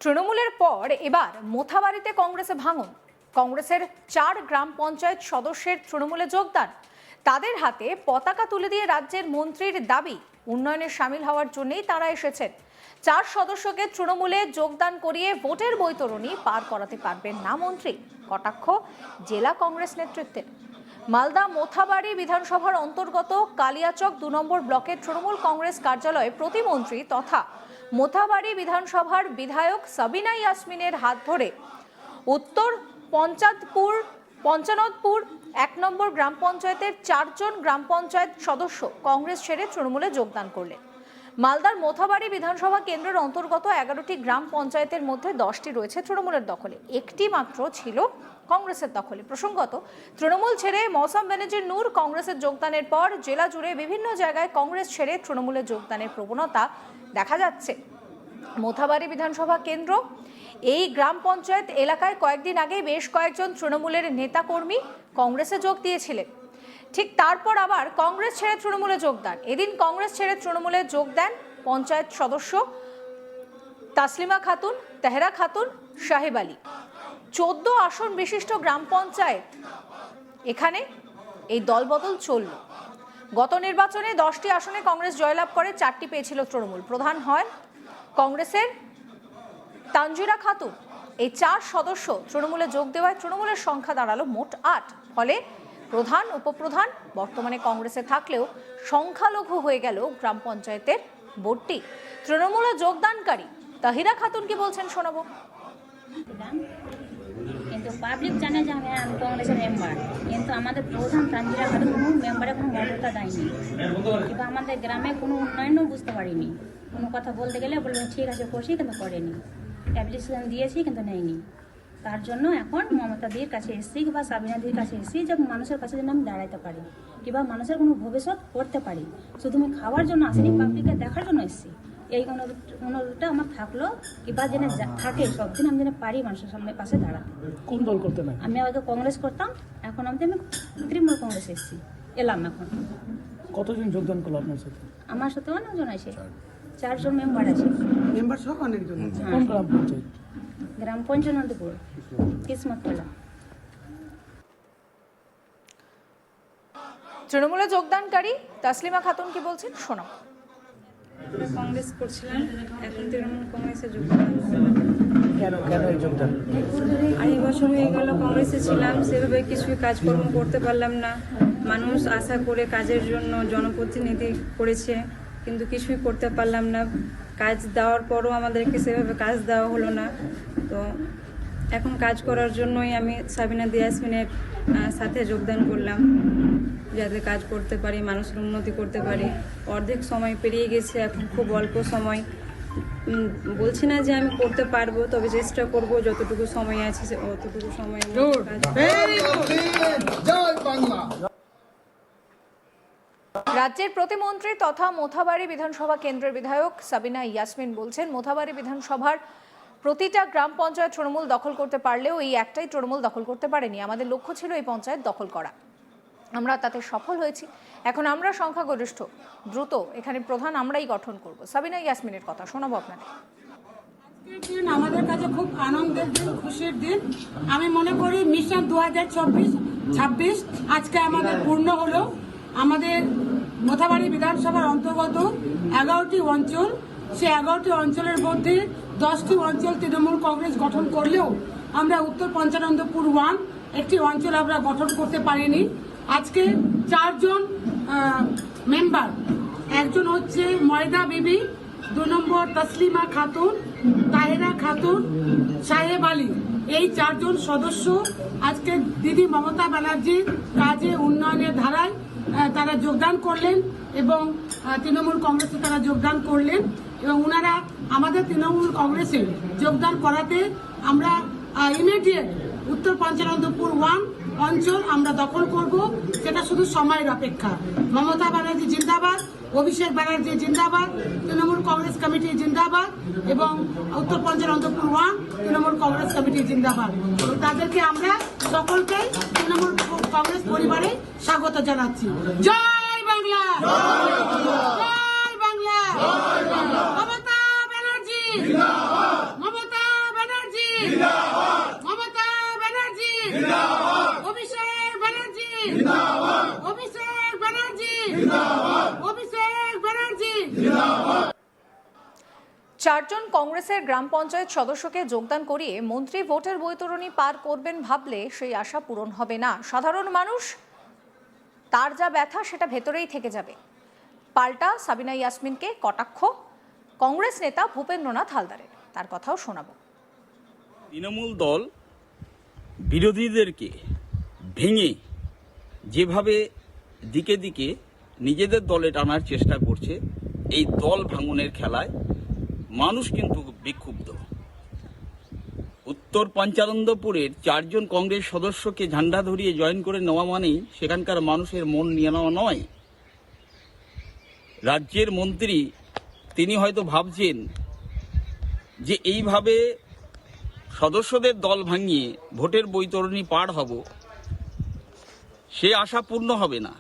তৃণমূলের পর এবার মোথাবাড়িতে কংগ্রেসে ভাঙন। কংগ্রেসের 4 গ্রাম পঞ্চায়েত সদস্যের তৃণমূলে যোগদান। তাদের হাতে পতাকা তুলে দিয়ে রাজ্যের মন্ত্রীর দাবি উন্নয়নে সামিল হওয়ার জন্যই তারা এসেছেন। 4 সদস্যকে তৃণমূলে যোগদান করিয়ে ভোটের বৈতরণী পার করাতে পারবেন না মন্ত্রী, কটাক্ষ জেলা কংগ্রেস নেতৃত্বের। মালদা মোথাবাড়ি বিধানসভার অন্তর্গত কালিয়াচক 2 নম্বর ব্লকের তৃণমূল কংগ্রেস কার্যালয়ে প্রতিমন্ত্রী তথা মোথাবাড়ি বিধানসভার বিধায়ক সাবিনা ইয়াসমিনের হাত ধরে উত্তর পঞ্চানদপুর 1 নম্বর গ্রাম পঞ্চায়েতের 4 জন গ্রাম পঞ্চায়েত সদস্য কংগ্রেস ছেড়ে তৃণমূলে যোগদান করলেন। মালদার মোথাবাড়ি বিধানসভা কেন্দ্রের অন্তর্গত 11টি গ্রাম পঞ্চায়েতের মধ্যে 10টি রয়েছে তৃণমূলের দখলে, একটি মাত্র ছিল কংগ্রেসের দখলে। প্রসঙ্গত, তৃণমূল ছেড়ে মৌসম বেনার্জির নূর কংগ্রেসের যোগদানের পর জেলা জুড়ে বিভিন্ন জায়গায় কংগ্রেস ছেড়ে তৃণমূলে যোগদানের প্রবণতা দেখা যাচ্ছে। মোথাবাড়ি বিধানসভা কেন্দ্র এই গ্রাম পঞ্চায়েত এলাকায় কয়েকদিন আগে বেশ কয়েকজন তৃণমূলের নেতাকর্মী কংগ্রেসে যোগ দিয়েছিলেন। ঠিক তারপর আবার কংগ্রেস ছেড়ে তৃণমূলে যোগদান। এদিন কংগ্রেস ছেড়ে তৃণমূলে যোগ দেন পঞ্চায়েত সদস্য তাসলিমা খাতুন, তেহরা খাতুন, সাহেব আলী। 14 আসন বিশিষ্ট গ্রাম পঞ্চায়েত, এখানে এই দলবদল চলল। গত নির্বাচনে 10টি আসনে কংগ্রেস জয়লাভ করে, 4টি পেয়েছিল তৃণমূল। প্রধান হয় কংগ্রেসের তানজিরা খাতুন। এই 4 সদস্য তৃণমূলে যোগ দেওয়ায় তৃণমূলের সংখ্যা দাঁড়ালো মোট 8। ফলে প্রধান উপপ্রধান বর্তমানে কংগ্রেসে থাকলেও সংখ্যালঘু হয়ে গেল গ্রাম পঞ্চায়েতের বোর্ডটি। তৃণমূলে যোগদানকারী তাহিরা খাতুন কি বলছেন শোনাবো। কিন্তু পাবলিক জানে যে আমি কংগ্রেসের মেম্বার, কিন্তু আমাদের প্রধান তানজিরা খাতুন কোনো মেম্বারে কোনো মর্যাদা দেয়নি, কিংবা আমাদের গ্রামে কোনো উন্নয়নও বুঝতে পারিনি। কোনো কথা বলতে গেলে বললো ঠিক আছে করছি, কিন্তু করেনি। অ্যাপ্লিকেশন দিয়েছি কিন্তু নেয়নি। তার জন্য এখন মমতাদির কাছে এসেছি বা সাবিনাদির কাছে এসেছি যে মানুষের কাছে যেন আমি দাঁড়াইতে পারি, কিংবা মানুষের কোনো ভবিষ্যৎ করতে পারি। শুধু আমি খাওয়ার জন্য আসিনি, পাবলিককে দেখার জন্য এসেছি। এই অনুরোধটা আমার থাকলো, কিংবা যেন থাকে সব দিন আমি যেন পারি মানুষের সামনে পাশে দাঁড়াতে। কোন দল করতে না? আমি আগে কংগ্রেস করতাম, এখন আমি তৃণমূল কংগ্রেস এসেছি, এলাম এখন। কতজন যোগদান করলো আপনার সাথে? আমার সাথে অনেকজন আছে, 4 জন মেম্বার আছে। মেম্বার সহ অনেকজন। কোন গ্রাম পঞ্চায়েত? গ্রাম পঞ্চানদপুর, কিসমততলা। তৃণমূলে যোগদানকারী তাসলিমা খাতুন কি বলছেন শোনাবো। কংগ্রেস করছিলাম, এখন তৃণমূল কংগ্রেসে যোগদান। কেন এই যোগদান? 8 বছর হয়ে গেল কংগ্রেসে ছিলাম, সেভাবে কিছুই কাজকর্ম করতে পারলাম না। মানুষ আশা করে কাজের জন্য জনপ্রতিনিধি করেছে, কিন্তু কিছুই করতে পারলাম না। কাজ দেওয়ার পরও আমাদেরকে সেভাবে কাজ দেওয়া হলো না। তো এখন কাজ করার জন্যই আমি সাবিনা ইয়াসমিনের সাথে যোগদান করলাম, যাতে কাজ করতে পারি, মানুষের উন্নতি করতে পারি। অর্ধেক সময় পেরিয়ে গেছে, এখন খুব অল্প সময়। বলছি না যে আমি করতে পারবো, তবে চেষ্টা করব যতটুকু সময় আছে অতটুকু সময়। রাজ্যের প্রতিমন্ত্রী তথা মোথাবাড়ি বিধানসভা কেন্দ্রের বিধায়ক সাবিনা ইয়াসমিন বলছেন, মোথাবাড়ি বিধানসভার প্রতিটা গ্রাম পঞ্চায়েত তৃণমূল দখল করতে পারলেও এই একটাই তৃণমূল দখল করতে পারেনি। আমাদের লক্ষ্য ছিল এই পঞ্চায়েত দখল করা, আমরা তাতে সফল হয়েছি। এখন আমরা সংখ্যাগরিষ্ঠ, দ্রুত এখানে প্রধান আমরাই গঠন করব। সাবিনা ইয়াসমিনের কথা শোনাবো আপনাদের। আমাদের কাছে খুব আনন্দের দিন, খুশির দিন। আমি মনে করি মিশন 2024-26 আজকে আমাদের পূর্ণ হলো। আমাদের মোথাবাড়ি বিধানসভার অন্তর্গত 11টি অঞ্চল, সে 11টি অঞ্চলের মধ্যে 10টি অঞ্চল তৃণমূল কংগ্রেস গঠন করলেও আমরা উত্তর পঞ্চানন্দপুর 1 একটি অঞ্চল আমরা গঠন করতে পারিনি। আজকে 4 জন মেম্বার, একজন হচ্ছে ময়দা বিবি, 2 নম্বর তাসলিমা খাতুন, তাহেরা খাতুন, সাহেব আলী, এই 4 জন সদস্য আজকে দিদি মমতা ব্যানার্জির কাজে উন্নয়নের ধারায় তারা যোগদান করলেন এবং তৃণমূল কংগ্রেসে তারা যোগদান করলেন। এবং ওনারা আমাদের তৃণমূল কংগ্রেসে যোগদান করাতে আমরা ইমিডিয়েট উত্তর পঞ্চানন্দপুর 1 অঞ্চল আমরা দখল করব। সেটা শুধু সময়ের অপেক্ষা। মমতা ব্যানার্জি জিন্দাবাদ, অভিষেক ব্যানার্জি জিন্দাবাদ, তৃণমূল কংগ্রেস কমিটি জিন্দাবাদ এবং উত্তর পঞ্চানন্দপুর 1 তৃণমূল কংগ্রেস কমিটি জিন্দাবাদ। তাদেরকে আমরা সকলকে তৃণমূল কংগ্রেস পরিবারে স্বাগত জানাচ্ছি। জয় বাংলা, জয় বাংলা, মমতা ব্যানার্জি, মমতা মমতা ব্যানার্জি, অভিষেক ব্যানার্জি, অভিষেক ব্যানার্জি, অভিষেক ব্যানার্জি। চারজন কংগ্রেসের গ্রাম পঞ্চায়েত সদস্যকে যোগদান করিয়ে মন্ত্রী ভোটের বৈতরণী পার করবেন ভাবলে সেই আশা পূরণ হবে না। সাধারণ মানুষ তার যা ব্যথা সেটা ভেতরেই থেকে যাবে। পাল্টা সাবিনা ইয়াসমিনকে কটাক্ষ কংগ্রেস নেতা ভূপেন্দ্রনাথ হালদারের, তার কথাও শোনাবো। তৃণমূল দল বিরোধীদেরকে ভেঙে যেভাবে দিকে দিকে নিজেদের দলে টানার চেষ্টা করছে, এই দল ভাঙনের খেলায় মানুষ কিন্তু বিক্ষুব্ধ। উত্তর পঞ্চানন্দপুরের চারজন কংগ্রেস সদস্যকে ঝান্ডা ধরিয়ে জয়েন করে নেওয়া মানেই সেখানকার মানুষের মন নিয়ে নেওয়া নয়। রাজ্যের মন্ত্রী তিনি হয়তো ভাবছেন যে এইভাবে সদস্যদের দল ভাঙিয়ে ভোটের বৈতরণী পার হব, সে আশা পূর্ণ হবে না।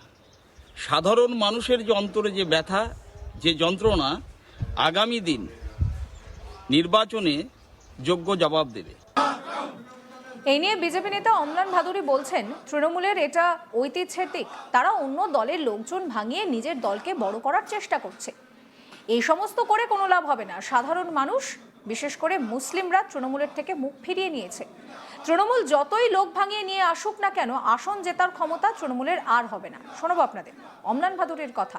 সাধারণ মানুষের যে অন্তরে যে ব্যথা, যে যন্ত্রণা, আগামী দিন নির্বাচনে যোগ্য জবাব দেবে। এই নিয়ে বিজেপি নেতা অম্লান ভাদুরী বলছেন, তৃণমূলের এটা ঐতিহ্যের দিক। তারা অন্য দলের লোকজন ভাঙিয়ে নিজের দলকে বড় করার চেষ্টা করছে। এই সমস্ত করে কোনো লাভ হবে না। সাধারণ মানুষ, বিশেষ করে মুসলিমরা তৃণমূলের থেকে মুখ ফিরিয়ে নিয়েছে। তৃণমূল যতই লোক ভাঙিয়ে নিয়ে আসুক না কেন, আসন জেতার ক্ষমতা তৃণমূলের আর হবে না। শোনাবো আপনাদের অম্লান ভাদুরীর কথা।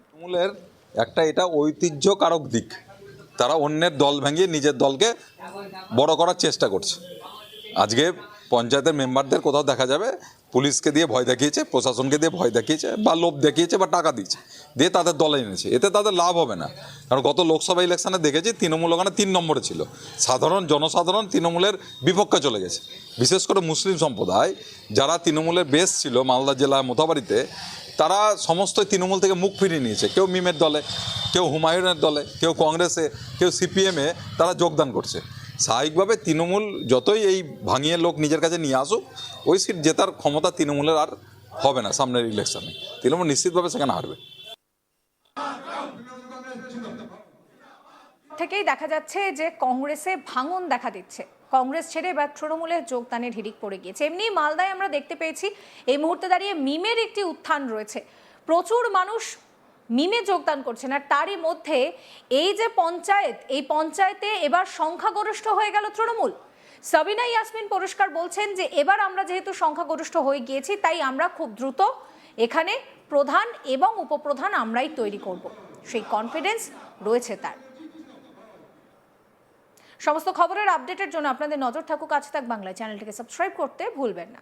তৃণমূলের একটা এটা ঐতিহ্যকারক দিক, তারা অন্যের দল ভেঙে নিজের দলকে বড় করার চেষ্টা করছে। আজকে পঞ্চায়েতের মেম্বারদের কোথাও দেখা যাবে পুলিশকে দিয়ে ভয় দেখিয়েছে, প্রশাসনকে দিয়ে ভয় দেখিয়েছে, বা লোভ দেখিয়েছে, বা টাকা দিয়েছে, দিয়ে তাদের দলে এনেছে। এতে তাদের লাভ হবে না। কারণ গত লোকসভা ইলেকশনে দেখেছি তৃণমূল ওখানে 3 নম্বরে ছিল। জনসাধারণ তৃণমূলের বিপক্ষে চলে গেছে। বিশেষ করে মুসলিম সম্প্রদায় যারা তৃণমূলের বেস ছিল মালদা জেলা মোথাবাড়িতে, তারা সমস্ত তৃণমূল থেকে মুখ ফিরিয়ে নিয়েছে। কেউ মিমের দলে, কেউ হুমায়ুনের দলে, কেউ কংগ্রেসে, কেউ সিপিএমে তারা যোগদান করছে। স্বাভাবিকভাবে তৃণমূল যতই এই ভাঙিয়ে লোক নিজের কাছে নিয়ে আসুক, ওই সিট জেতার ক্ষমতা তৃণমূলের আর হবে না। সামনের ইলেকশনে তৃণমূল নিশ্চিতভাবে সেখানে হারবে। থেকেই দেখা যাচ্ছে যে কংগ্রেসে ভাঙন দেখা দিচ্ছে। কংগ্রেস ছেড়ে এবার তৃণমূলের যোগদানের হিড়িক পড়ে গিয়েছে। এমনি মালদায় আমরা দেখতে পেয়েছি এই মুহূর্তে দাঁড়িয়ে মিমের একটি উত্থান রয়েছে। প্রচুর মানুষ মিমে যোগদান করছেন। আর তারই মধ্যে এই যে পঞ্চায়েত, এই পঞ্চায়েতে এবার সংখ্যাগরিষ্ঠ হয়ে গেল তৃণমূল। সাবিনা ইয়াসমিন পরিষ্কার বলছেন যে এবার আমরা যেহেতু সংখ্যাগরিষ্ঠ হয়ে গিয়েছি, তাই আমরা খুব দ্রুত এখানে প্রধান এবং উপপ্রধান আমরাই তৈরি করব। সেই কনফিডেন্স রয়েছে তার। সমস্ত খবরের আপডেটের জন্য আপনাদের নজর থাকুক আজ তাক বাংলা চ্যানেলটিকে সাবস্ক্রাইব করতে ভুলবেন না।